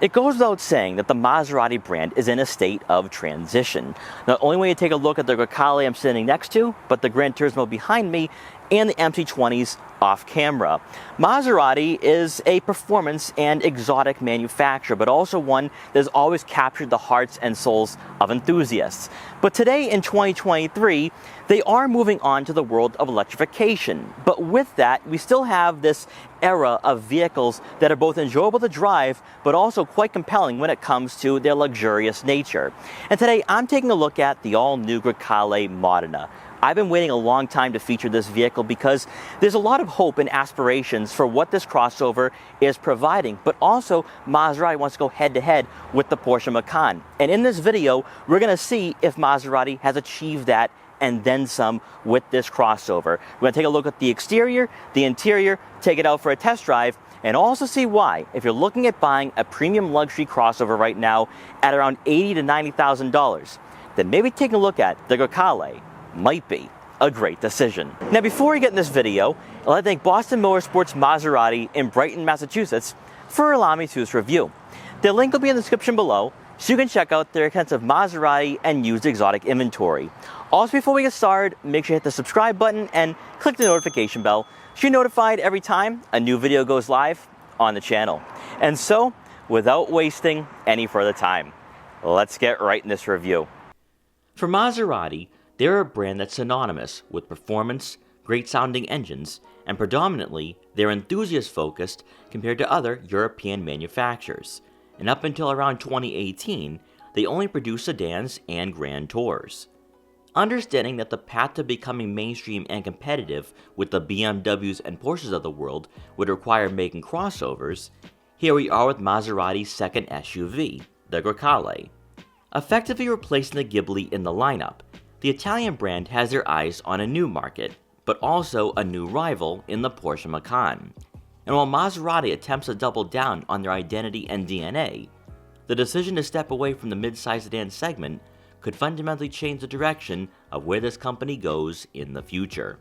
It goes without saying that the Maserati brand is in a state of transition. Not only when you take a look at the Grecale I'm sitting next to, but the Gran Turismo behind me and the MC20s off camera. Maserati is a performance and exotic manufacturer, but also one that has always captured the hearts and souls of enthusiasts. But today in 2023, they are moving on to the world of electrification. But with that, we still have this era of vehicles that are both enjoyable to drive, but also quite compelling when it comes to their luxurious nature. And today I'm taking a look at the all-new Grecale Modena. I've been waiting a long time to feature this vehicle because there's a lot of hope and aspirations for what this crossover is providing, but also Maserati wants to go head-to-head with the Porsche Macan. And in this video, we're going to see if Maserati has achieved that and then some with this crossover. We're going to take a look at the exterior, the interior, take it out for a test drive, and also see why, if you're looking at buying a premium luxury crossover right now at around $80,000 to $90,000, then maybe taking a look at the Grecale might be a great decision. Now, before we get in this video, I'd like to thank Boston Motorsports Maserati in Brighton, Massachusetts for allowing me to do this review. The link will be in the description below, so you can check out their extensive Maserati and used exotic inventory. Also, before we get started, make sure you hit the subscribe button and click the notification bell so you're notified every time a new video goes live on the channel. And so, without wasting any further time, let's get right in this review. For Maserati, they're a brand that's synonymous with performance, great-sounding engines, and predominantly, they're enthusiast-focused compared to other European manufacturers. And up until around 2018, they only produced sedans and Grand Tours. Understanding that the path to becoming mainstream and competitive with the BMWs and Porsches of the world would require making crossovers, here we are with Maserati's second SUV, the Grecale. Effectively replacing the Ghibli in the lineup, the Italian brand has their eyes on a new market, but also a new rival in the Porsche Macan. And while Maserati attempts to double down on their identity and DNA, the decision to step away from the mid-size sedan segment could fundamentally change the direction of where this company goes in the future.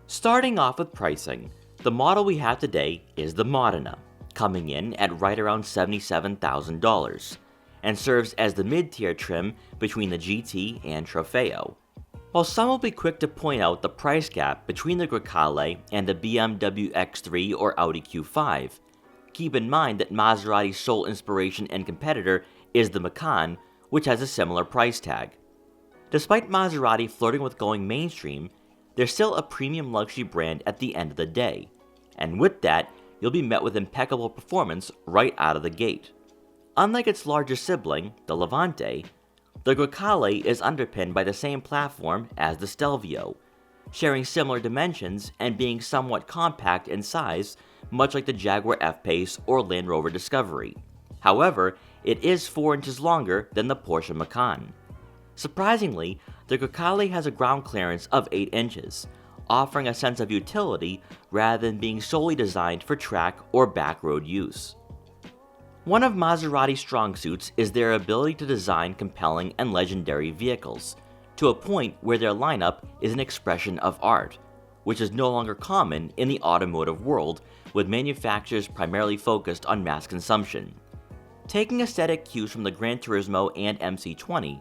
Starting off with pricing, the model we have today is the Modena, coming in at right around $77,000. And serves as the mid-tier trim between the GT and Trofeo. While some will be quick to point out the price gap between the Grecale and the BMW X3 or Audi Q5, keep in mind that Maserati's sole inspiration and competitor is the Macan, which has a similar price tag. Despite Maserati flirting with going mainstream, they're still a premium luxury brand at the end of the day, and with that, you'll be met with impeccable performance right out of the gate. Unlike its larger sibling, the Levante, the Grecale is underpinned by the same platform as the Stelvio, sharing similar dimensions and being somewhat compact in size, much like the Jaguar F-Pace or Land Rover Discovery. However, it is 4 inches longer than the Porsche Macan. Surprisingly, the Grecale has a ground clearance of 8 inches, offering a sense of utility rather than being solely designed for track or backroad use. One of Maserati's strong suits is their ability to design compelling and legendary vehicles, to a point where their lineup is an expression of art, which is no longer common in the automotive world, with manufacturers primarily focused on mass consumption. Taking aesthetic cues from the Gran Turismo and MC20,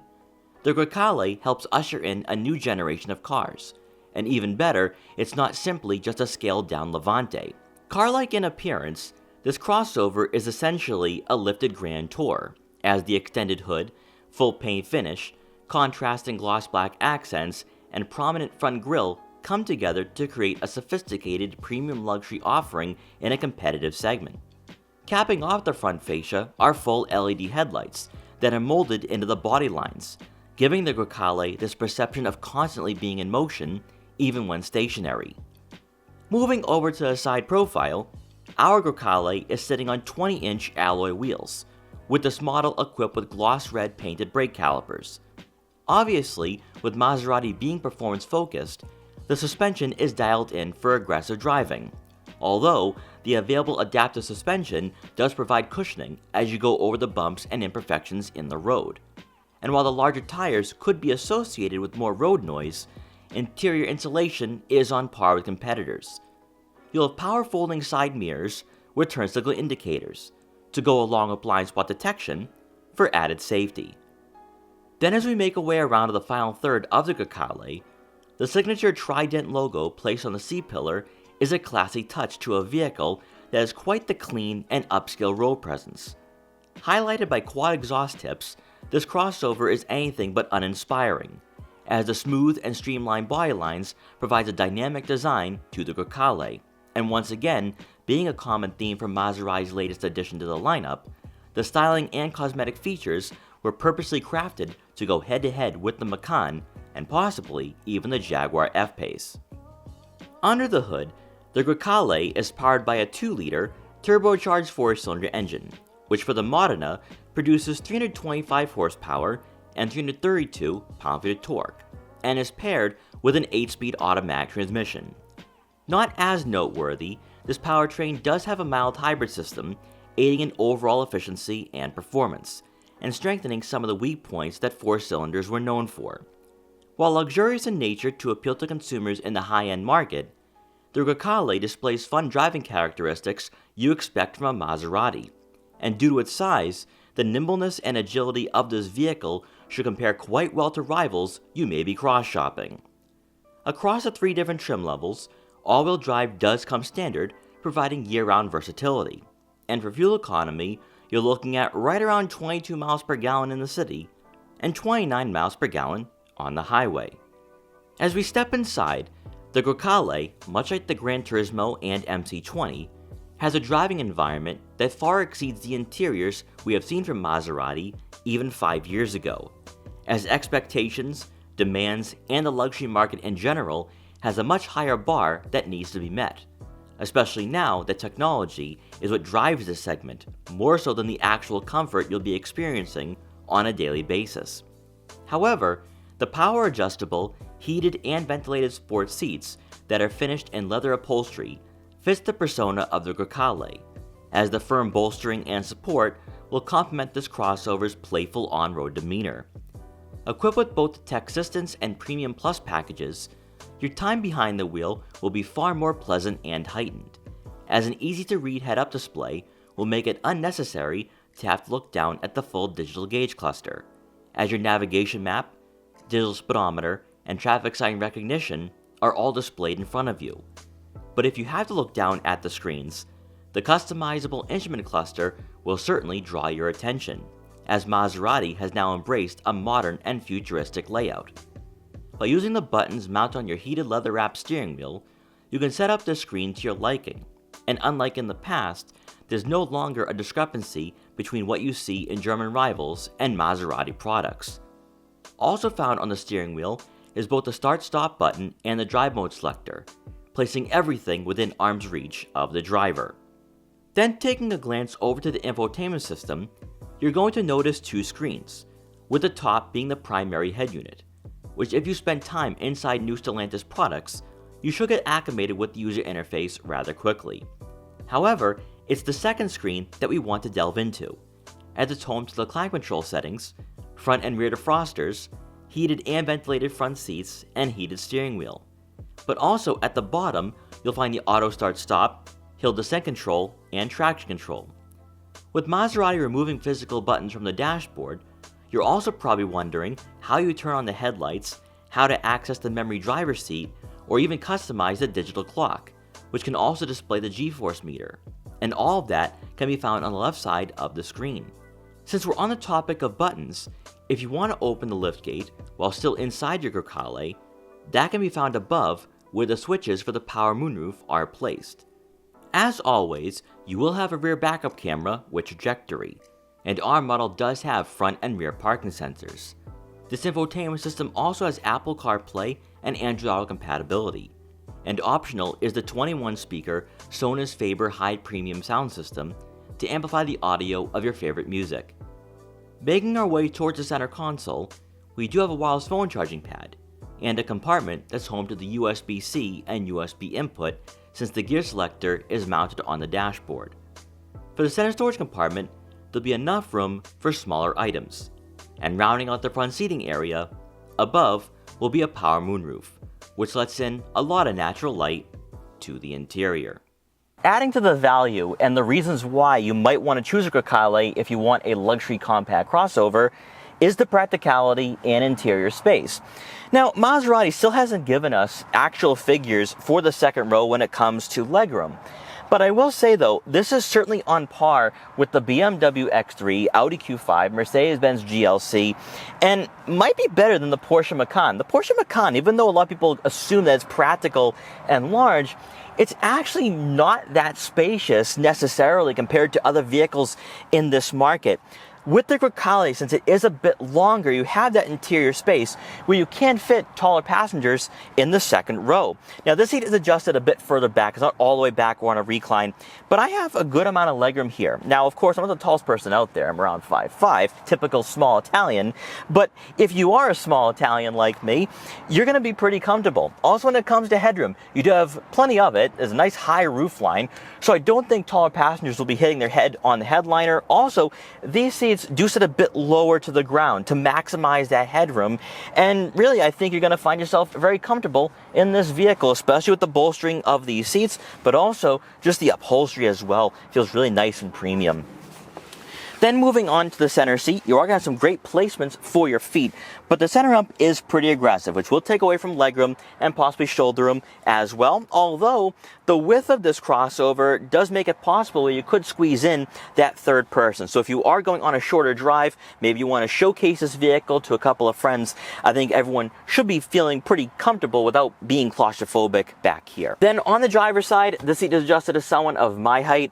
the Grecale helps usher in a new generation of cars, and even better, it's not simply just a scaled-down Levante. Car-like in appearance, this crossover is essentially a lifted Grand Tour, as the extended hood, full paint finish, contrasting gloss black accents, and prominent front grille come together to create a sophisticated premium luxury offering in a competitive segment. Capping off the front fascia are full LED headlights that are molded into the body lines, giving the Grecale this perception of constantly being in motion, even when stationary. Moving over to the side profile, our Grecale is sitting on 20-inch alloy wheels, with this model equipped with gloss red painted brake calipers. Obviously, with Maserati being performance-focused, the suspension is dialed in for aggressive driving, although the available adaptive suspension does provide cushioning as you go over the bumps and imperfections in the road. And while the larger tires could be associated with more road noise, interior insulation is on par with competitors. You'll have power folding side mirrors with turn signal indicators, to go along with blind spot detection for added safety. Then as we make our way around to the final third of the Grecale, the signature trident logo placed on the C-pillar is a classy touch to a vehicle that has quite the clean and upscale road presence. Highlighted by quad exhaust tips, this crossover is anything but uninspiring, as the smooth and streamlined body lines provides a dynamic design to the Grecale, and once again, being a common theme for Maserati's latest addition to the lineup, the styling and cosmetic features were purposely crafted to go head-to-head with the Macan and possibly even the Jaguar F-Pace. Under the hood, the Grecale is powered by a 2-liter turbocharged 4-cylinder engine, which for the Modena produces 325 horsepower and 332 pound-feet of torque, and is paired with an 8-speed automatic transmission. Not as noteworthy, this powertrain does have a mild hybrid system, aiding in overall efficiency and performance, and strengthening some of the weak points that 4-cylinders were known for. While luxurious in nature to appeal to consumers in the high-end market, the Grecale displays fun driving characteristics you expect from a Maserati, and due to its size, the nimbleness and agility of this vehicle should compare quite well to rivals you may be cross-shopping. Across the 3 different trim levels, all-wheel drive does come standard, providing year-round versatility, and for fuel economy, you're looking at right around 22 miles per gallon in the city, and 29 miles per gallon on the highway. As we step inside, the Grecale, much like the Gran Turismo and MC20, has a driving environment that far exceeds the interiors we have seen from Maserati even 5 years ago, as expectations, demands, and the luxury market in general has a much higher bar that needs to be met, especially now that technology is what drives this segment, more so than the actual comfort you'll be experiencing on a daily basis. However, the power-adjustable, heated and ventilated sports seats that are finished in leather upholstery fits the persona of the Grecale, as the firm bolstering and support will complement this crossover's playful on-road demeanor. Equipped with both the Tech Assistance and Premium Plus packages, your time behind the wheel will be far more pleasant and heightened, as an easy-to-read head-up display will make it unnecessary to have to look down at the full digital gauge cluster, as your navigation map, digital speedometer, and traffic sign recognition are all displayed in front of you. But if you have to look down at the screens, the customizable instrument cluster will certainly draw your attention, as Maserati has now embraced a modern and futuristic layout. By using the buttons mounted on your heated leather-wrapped steering wheel, you can set up the screen to your liking, and unlike in the past, there's no longer a discrepancy between what you see in German rivals and Maserati products. Also found on the steering wheel is both the start-stop button and the drive mode selector, placing everything within arm's reach of the driver. Then taking a glance over to the infotainment system, you're going to notice 2 screens, with the top being the primary head unit, which if you spend time inside new Stellantis products, you should get acclimated with the user interface rather quickly. However, it's the second screen that we want to delve into, as it's home to the climate control settings, front and rear defrosters, heated and ventilated front seats, and heated steering wheel. But also at the bottom, you'll find the auto start-stop, hill descent control, and traction control. With Maserati removing physical buttons from the dashboard, you're also probably wondering how you turn on the headlights, how to access the memory driver's seat, or even customize the digital clock, which can also display the G-force meter. And all of that can be found on the left side of the screen. Since we're on the topic of buttons, if you want to open the liftgate while still inside your Grecale, that can be found above where the switches for the power moonroof are placed. As always, you will have a rear backup camera with trajectory, and our model does have front and rear parking sensors. This infotainment system also has Apple CarPlay and Android Auto compatibility, and optional is the 21-speaker Sonos Faber High Premium sound system to amplify the audio of your favorite music. Making our way towards the center console, we do have a wireless phone charging pad, and a compartment that's home to the USB-C and USB input since the gear selector is mounted on the dashboard. For the center storage compartment, there'll be enough room for smaller items, and rounding out the front seating area, above will be a power moonroof, which lets in a lot of natural light to the interior. adding to the value and the reasons why you might want to choose a Grecale if you want a luxury compact crossover is the practicality and interior space. Now, Maserati still hasn't given us actual figures for the second row when it comes to legroom. But I will say though, this is certainly on par with the BMW X3, Audi Q5, Mercedes-Benz GLC, and might be better than the Porsche Macan. The Porsche Macan, even though a lot of people assume that it's practical and large, it's actually not that spacious necessarily compared to other vehicles in this market. With the Grecale, since it is a bit longer, you have that interior space where you can fit taller passengers in the second row. Now, this seat is adjusted a bit further back. It's not all the way back or on a recline, but I have a good amount of legroom here. Now, of course, I'm not the tallest person out there. I'm around 5'5", typical small Italian. But if you are a small Italian like me, you're going to be pretty comfortable. Also, when it comes to headroom, you do have plenty of it. There's a nice high roof line, so I don't think taller passengers will be hitting their head on the headliner. Also, these seats do sit a bit lower to the ground to maximize that headroom, and really I think you're going to find yourself very comfortable in this vehicle, especially with the bolstering of these seats, but also just the upholstery as well. Feels really nice and premium. Then moving on to the center seat, you are going to have some great placements for your feet, but the center hump is pretty aggressive, which will take away from legroom and possibly shoulder room as well, although the width of this crossover does make it possible where you could squeeze in that third person. So if you are going on a shorter drive, maybe you want to showcase this vehicle to a couple of friends, I think everyone should be feeling pretty comfortable without being claustrophobic back here. Then on the driver's side, the seat is adjusted to someone of my height,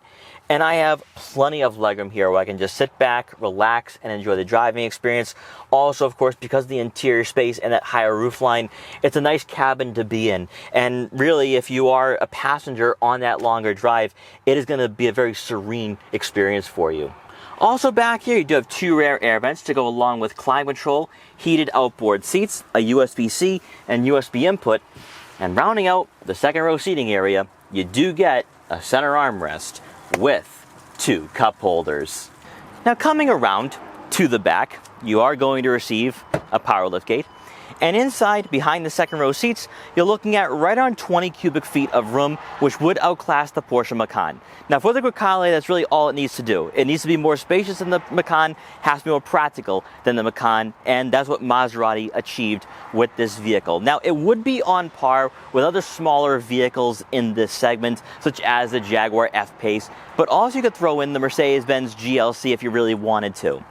and I have plenty of legroom here where I can just sit back, relax, and enjoy the driving experience. Also, of course, because of the interior space and that higher roof line, it's a nice cabin to be in. And really, if you are a passenger on that longer drive, it is going to be a very serene experience for you. Also back here, you do have two rear air vents to go along with climate control, heated outboard seats, a USB-C and USB input. And rounding out the second row seating area, you do get a center armrest with two cup holders. Now coming around to the back, you are going to receive a power liftgate. And inside, behind the second row seats, you're looking at right on 20 cubic feet of room, which would outclass the Porsche Macan. Now for the Grecale, that's really all it needs to do. It needs to be more spacious than the Macan, has to be more practical than the Macan, and that's what Maserati achieved with this vehicle. Now it would be on par with other smaller vehicles in this segment, such as the Jaguar F-Pace, but also you could throw in the Mercedes-Benz GLC if you really wanted to.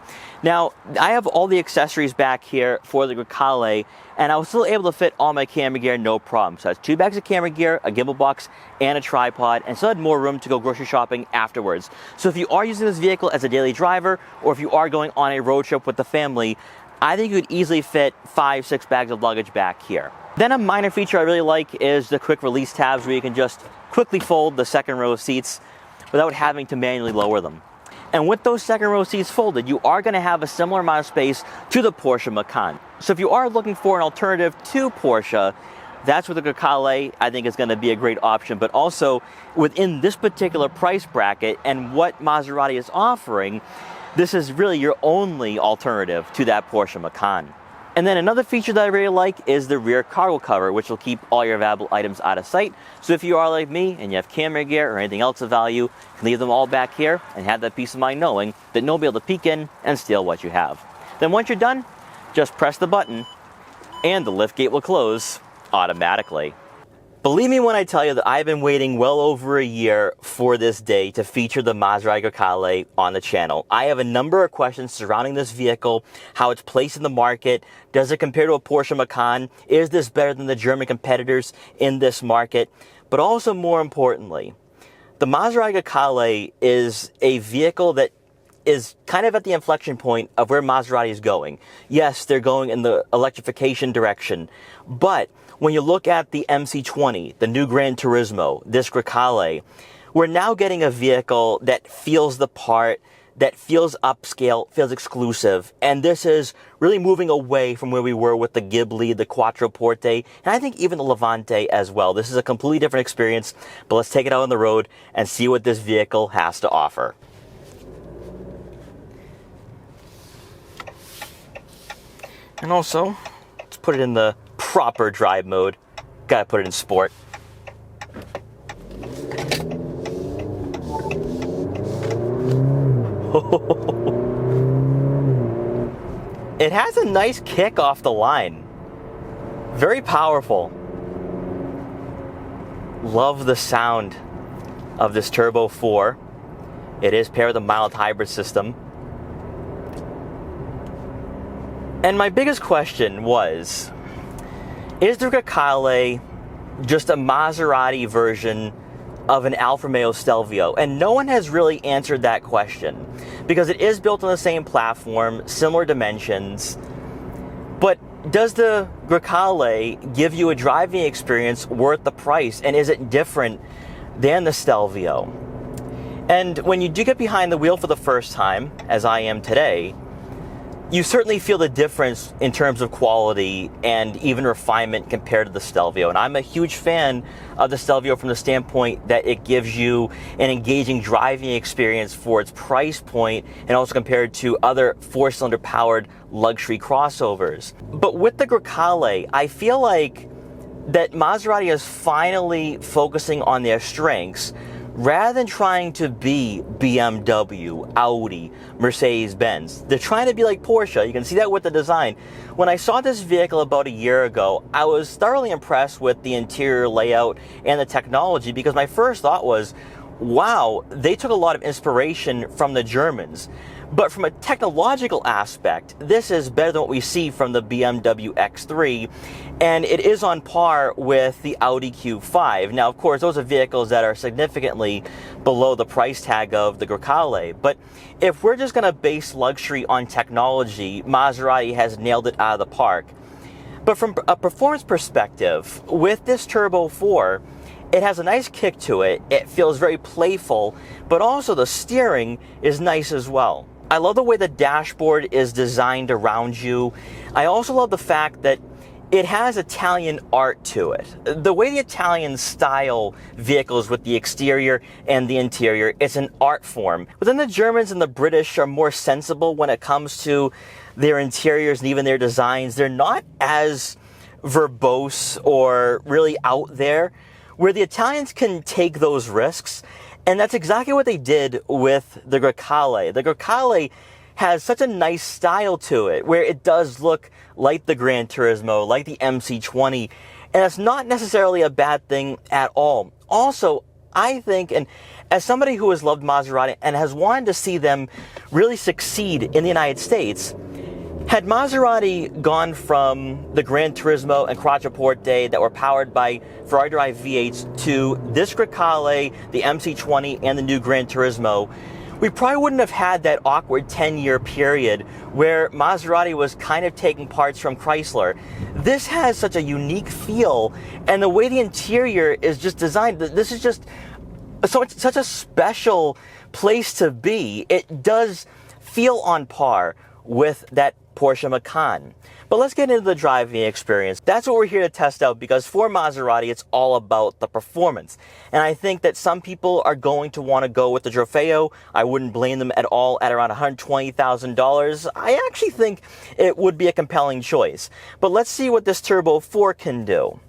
Now, I have all the accessories back here for the Grecale, and I was still able to fit all my camera gear, no problem. So I have 2 bags of camera gear, a gimbal box, and a tripod, and still had more room to go grocery shopping afterwards. So if you are using this vehicle as a daily driver, or if you are going on a road trip with the family, I think you could easily fit 5-6 bags of luggage back here. Then a minor feature I really like is the quick release tabs where you can just quickly fold the second row of seats without having to manually lower them. And with those second row seats folded, you are going to have a similar amount of space to the Porsche Macan. So if you are looking for an alternative to Porsche, that's where the Grecale, I think, is going to be a great option. But also, within this particular price bracket and what Maserati is offering, this is really your only alternative to that Porsche Macan. And then another feature that I really like is the rear cargo cover, which will keep all your valuable items out of sight. So if you are like me and you have camera gear or anything else of value, you can leave them all back here and have that peace of mind knowing that nobody will be able to peek in and steal what you have. Then once you're done, just press the button and the liftgate will close automatically. Believe me when I tell you that I've been waiting well over a year for this day to feature the Maserati Grecale on the channel. I have a number of questions surrounding this vehicle, how it's placed in the market, does it compare to a Porsche Macan, is this better than the German competitors in this market, but also more importantly, the Maserati Grecale is a vehicle that is kind of at the inflection point of where Maserati is going. Yes, they're going in the electrification direction, but when you look at the MC20, the new Gran Turismo, this Grecale, we're now getting a vehicle that feels the part, that feels upscale, feels exclusive, and this is really moving away from where we were with the Ghibli, the Quattroporte, and I think even the Levante as well. This is a completely different experience, but let's take it out on the road and see what this vehicle has to offer. And also, let's put it in the proper drive mode. Gotta put it in sport. It has a nice kick off the line. Very powerful. Love the sound of this Turbo 4. It is paired with a mild hybrid system. And my biggest question was, is the Grecale just a Maserati version of an Alfa Romeo Stelvio? And no one has really answered that question, because it is built on the same platform, similar dimensions. But does the Grecale give you a driving experience worth the price? And is it different than the Stelvio? And when you do get behind the wheel for the first time, as I am today, you certainly feel the difference in terms of quality and even refinement compared to the Stelvio. And I'm a huge fan of the Stelvio from the standpoint that it gives you an engaging driving experience for its price point, and also compared to other four-cylinder powered luxury crossovers. But with the Grecale, I feel like that Maserati is finally focusing on their strengths, rather than trying to be BMW, Audi, Mercedes-Benz. They're trying to be like Porsche. You can see that with the design. When I saw this vehicle about a year ago, I was thoroughly impressed with the interior layout and the technology, because my first thought was, wow, they took a lot of inspiration from the Germans. But from a technological aspect, this is better than what we see from the BMW X3, and it is on par with the Audi Q5. Now, of course, those are vehicles that are significantly below the price tag of the Grecale, but if we're just going to base luxury on technology, Maserati has nailed it out of the park. But from a performance perspective, with this Turbo 4, it has a nice kick to it. It feels very playful, but also the steering is nice as well. I love the way the dashboard is designed around you. I also love the fact that it has Italian art to it. The way the Italians style vehicles with the exterior and the interior, it's an art form. But then the Germans and the British are more sensible when it comes to their interiors and even their designs. They're not as verbose or really out there, where the Italians can take those risks. And that's exactly what they did with the Grecale. The Grecale has such a nice style to it, where it does look like the Gran Turismo, like the MC20, and it's not necessarily a bad thing at all. Also, I think, and as somebody who has loved Maserati and has wanted to see them really succeed in the United States, had Maserati gone from the Gran Turismo and Quattroporte that were powered by Ferrari Drive V8s to this Grecale, the MC20, and the new Gran Turismo, we probably wouldn't have had that awkward 10-year period where Maserati was kind of taking parts from Chrysler. This has such a unique feel, and the way the interior is just designed, this is just such a special place to be. It does feel on par with that Porsche Macan. But let's get into the driving experience. That's what we're here to test out, because for Maserati, it's all about the performance. And I think that some people are going to want to go with the Trofeo. I wouldn't blame them at all at around $120,000. I actually think it would be a compelling choice. But let's see what this Turbo 4 can do.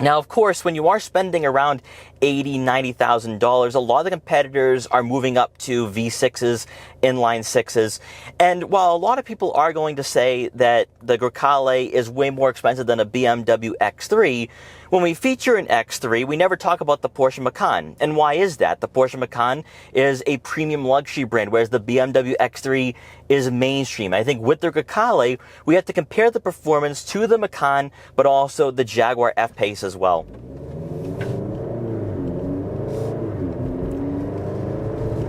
Now, of course, when you are spending around $80,000, $90,000, a lot of the competitors are moving up to V6s, inline sixes. And while a lot of people are going to say that the Grecale is way more expensive than a BMW X3, when we feature an X3, we never talk about the Porsche Macan. And why is that? The Porsche Macan is a premium luxury brand, whereas the BMW X3 is mainstream. I think with the Grecale, we have to compare the performance to the Macan, but also the Jaguar F-Pace as well.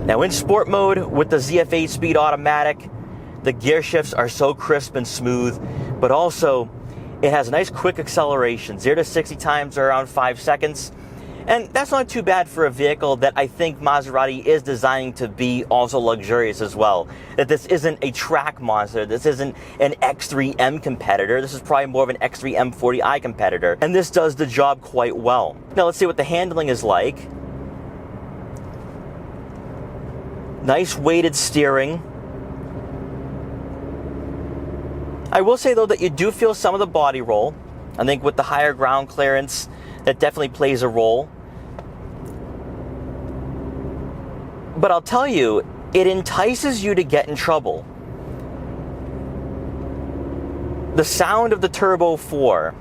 Now in sport mode, with the ZF 8-speed automatic, the gear shifts are so crisp and smooth, but also it has a nice quick acceleration. 0 to 60 times are around 5 seconds. And that's not too bad for a vehicle that I think Maserati is designing to be also luxurious as well. That this isn't a track monster. This isn't an X3M competitor. This is probably more of an X3 M40i competitor. And this does the job quite well. Now let's see what the handling is like. Nice weighted steering. I will say though that you do feel some of the body roll. I think with the higher ground clearance, that definitely plays a role. But I'll tell you, it entices you to get in trouble. The sound of the Turbo 4,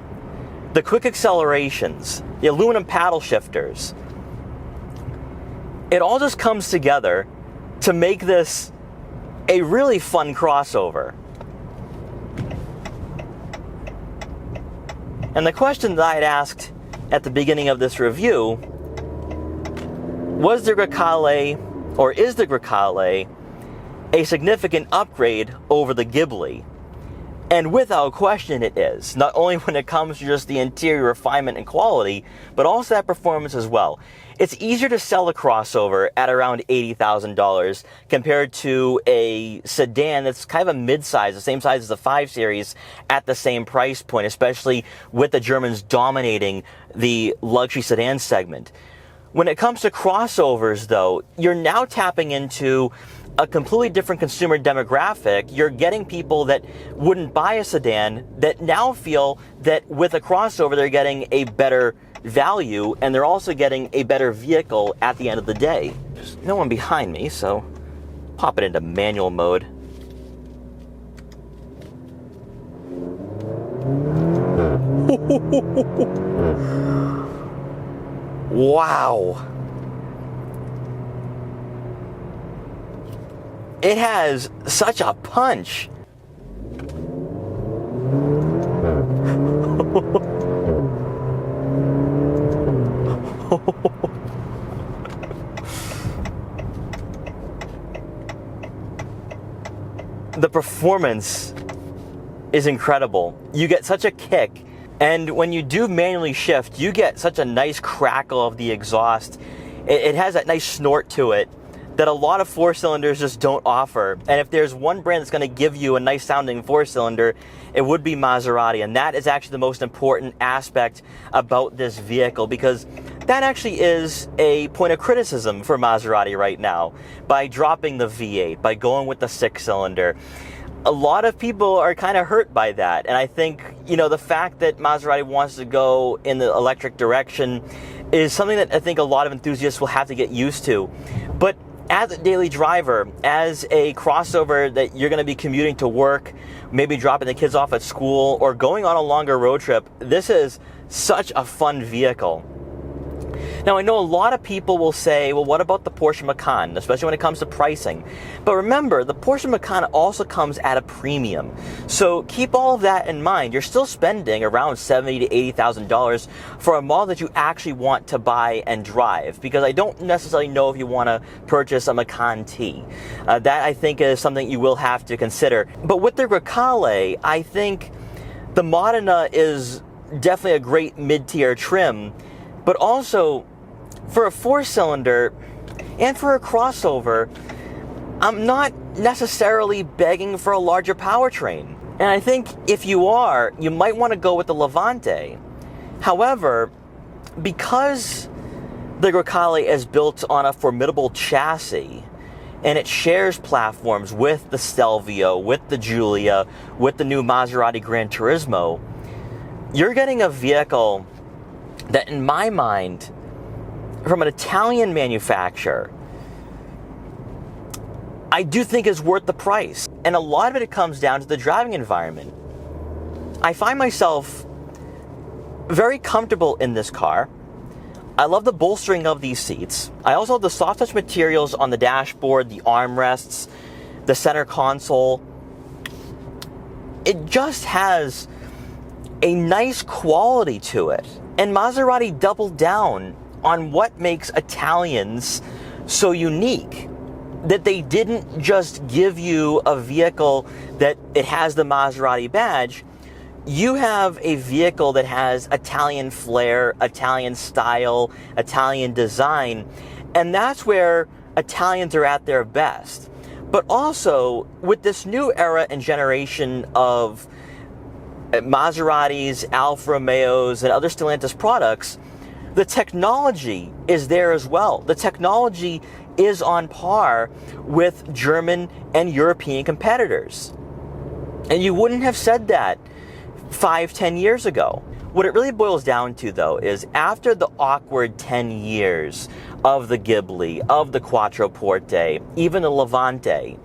the quick accelerations, the aluminum paddle shifters, it all just comes together to make this a really fun crossover. And the question that I had asked at the beginning of this review, was the Grecale, or is the Grecale, a significant upgrade over the Ghibli? And without question it is, not only when it comes to just the interior refinement and quality, but also that performance as well. It's easier to sell a crossover at around $80,000 compared to a sedan that's kind of a mid-size, the same size as the 5 Series, at the same price point, especially with the Germans dominating the luxury sedan segment. When it comes to crossovers, though, you're now tapping into a completely different consumer demographic. You're getting people that wouldn't buy a sedan that now feel that with a crossover they're getting a better value, and they're also getting a better vehicle at the end of the day. There's no one behind me, so pop it into manual mode. Wow. It has such a punch. The performance is incredible. You get such a kick, and when you do manually shift, you get such a nice crackle of the exhaust. It has that nice snort to it that a lot of 4-cylinders just don't offer. And if there's one brand that's going to give you a nice sounding 4-cylinder, it would be Maserati. And that is actually the most important aspect about this vehicle, because that actually is a point of criticism for Maserati right now. By dropping the V8, by going with the 6-cylinder, a lot of people are kind of hurt by that. And I think, you know, the fact that Maserati wants to go in the electric direction is something that I think a lot of enthusiasts will have to get used to. But as a daily driver, as a crossover that you're going to be commuting to work, maybe dropping the kids off at school, or going on a longer road trip, this is such a fun vehicle. Now, I know a lot of people will say, well, what about the Porsche Macan, especially when it comes to pricing? But remember, the Porsche Macan also comes at a premium. So keep all of that in mind. You're still spending around $70,000 to $80,000 for a model that you actually want to buy and drive, because I don't necessarily know if you want to purchase a Macan T. That, I think, is something you will have to consider. But with the Grecale, I think the Modena is definitely a great mid-tier trim, but also for a 4-cylinder and for a crossover, I'm not necessarily begging for a larger powertrain. And I think if you are, you might want to go with the Levante. However, because the Grecale is built on a formidable chassis, and it shares platforms with the Stelvio, with the Giulia, with the new Maserati Gran Turismo, you're getting a vehicle that, in my mind, from an Italian manufacturer, I do think is worth the price. And a lot of it comes down to the driving environment. I find myself very comfortable in this car. I love the bolstering of these seats. I also love the soft touch materials on the dashboard, the armrests, the center console. It just has a nice quality to it. And Maserati doubled down on what makes Italians so unique, that they didn't just give you a vehicle that it has the Maserati badge. You have a vehicle that has Italian flair, Italian style, Italian design, and that's where Italians are at their best. But also, with this new era and generation of Maseratis, Alfa Romeos, and other Stellantis products, the technology is there as well. The technology is on par with German and European competitors. And you wouldn't have said that 5-10 years ago. What it really boils down to, though, is after the awkward 10 years of the Ghibli, of the Quattroporte, even the Levante,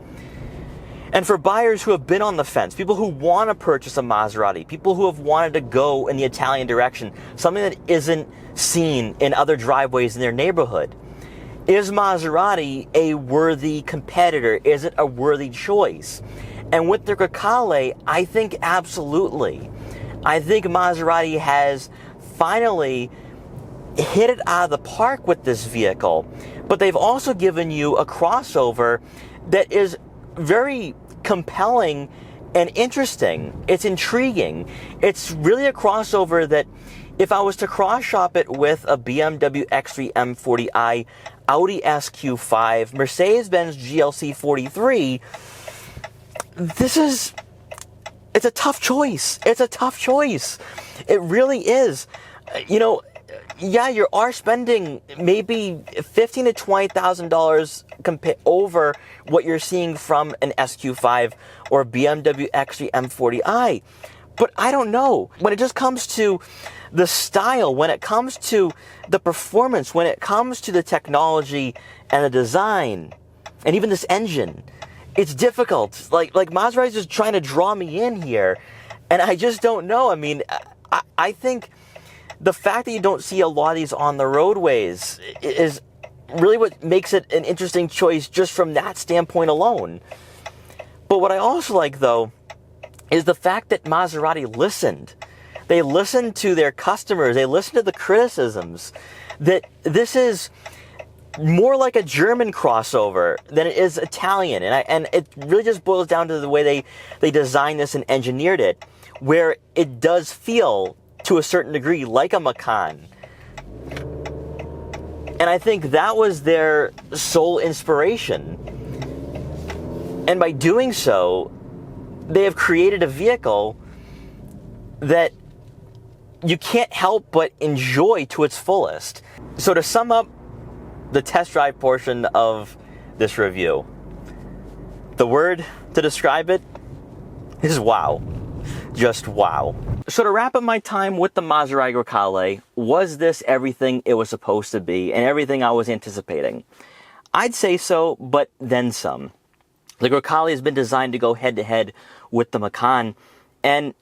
and for buyers who have been on the fence, people who want to purchase a Maserati, people who have wanted to go in the Italian direction, something that isn't seen in other driveways in their neighborhood, is Maserati a worthy competitor? Is it a worthy choice? And with the Grecale, I think absolutely. I think Maserati has finally hit it out of the park with this vehicle, but they've also given you a crossover that is very compelling and interesting. It's intriguing. It's really a crossover that if I was to cross-shop it with a BMW X3 M40i, Audi SQ5, Mercedes-Benz GLC 43, it's a tough choice. It's a tough choice. It really is. You know, yeah, you are spending maybe $15,000 to $20,000 over what you're seeing from an SQ5 or BMW X3 M40i. But I don't know. When it just comes to the style, when it comes to the performance, when it comes to the technology and the design, and even this engine, it's difficult. Like Maserati's just trying to draw me in here, and I just don't know. I mean, I think the fact that you don't see a lot of these on the roadways is really what makes it an interesting choice just from that standpoint alone. But what I also like, though, is the fact that Maserati listened. They listened to their customers. They listened to the criticisms. That this is more like a German crossover than it is Italian. And it really just boils down to the way they designed this and engineered it, where it does feel, to a certain degree, like a Macan. And I think that was their sole inspiration. And by doing so, they have created a vehicle that you can't help but enjoy to its fullest. So to sum up the test drive portion of this review, the word to describe it is wow. Just wow. So to wrap up my time with the Maserati Grecale, was this everything it was supposed to be and everything I was anticipating? I'd say so, but then some. The Grecale has been designed to go head-to-head with the Macan, and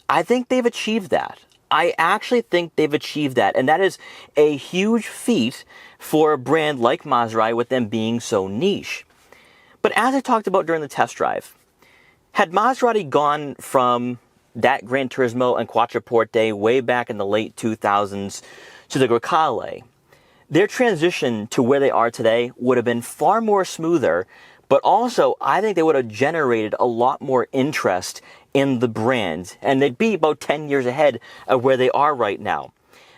I think they've achieved that. I actually think they've achieved that, and that is a huge feat for a brand like Maserati with them being so niche. But as I talked about during the test drive, had Maserati gone from that Gran Turismo and Quattroporte way back in the late 2000s to the Grecale, their transition to where they are today would have been far more smoother, but also I think they would have generated a lot more interest in the brand, and they'd be about 10 years ahead of where they are right now.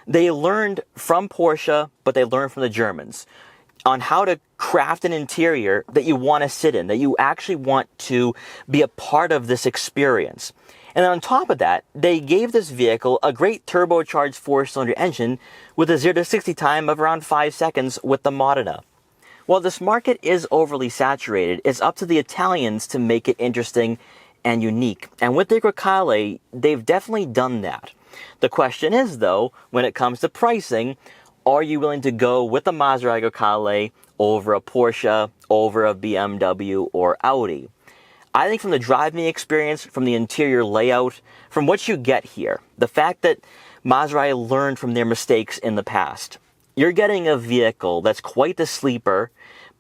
They learned from Porsche, but they learned from the Germans on how to craft an interior that you want to sit in, that you actually want to be a part of this experience. And on top of that, they gave this vehicle a great turbocharged 4-cylinder engine with a 0 to 60 time of around 5 seconds with the Modena. While this market is overly saturated, it's up to the Italians to make it interesting and unique. And with the Grecale, they've definitely done that. The question is, though, when it comes to pricing, are you willing to go with the Maserati Grecale over a Porsche, over a BMW or Audi? I think from the driving experience, from the interior layout, from what you get here, the fact that Maserati learned from their mistakes in the past, you're getting a vehicle that's quite the sleeper,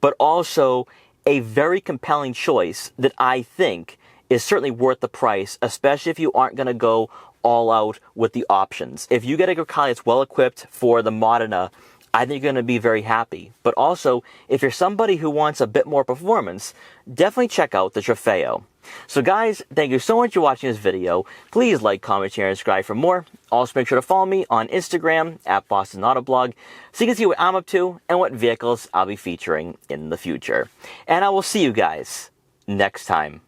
but also a very compelling choice that I think is certainly worth the price, especially if you aren't going to go all out with the options. If you get a Grecale that's well equipped for the Modena, I think you're going to be very happy. But also, if you're somebody who wants a bit more performance, definitely check out the Trofeo. So guys, thank you so much for watching this video. Please like, comment, share, and subscribe for more. Also make sure to follow me on Instagram at Boston Autoblog so you can see what I'm up to and what vehicles I'll be featuring in the future. And I will see you guys next time.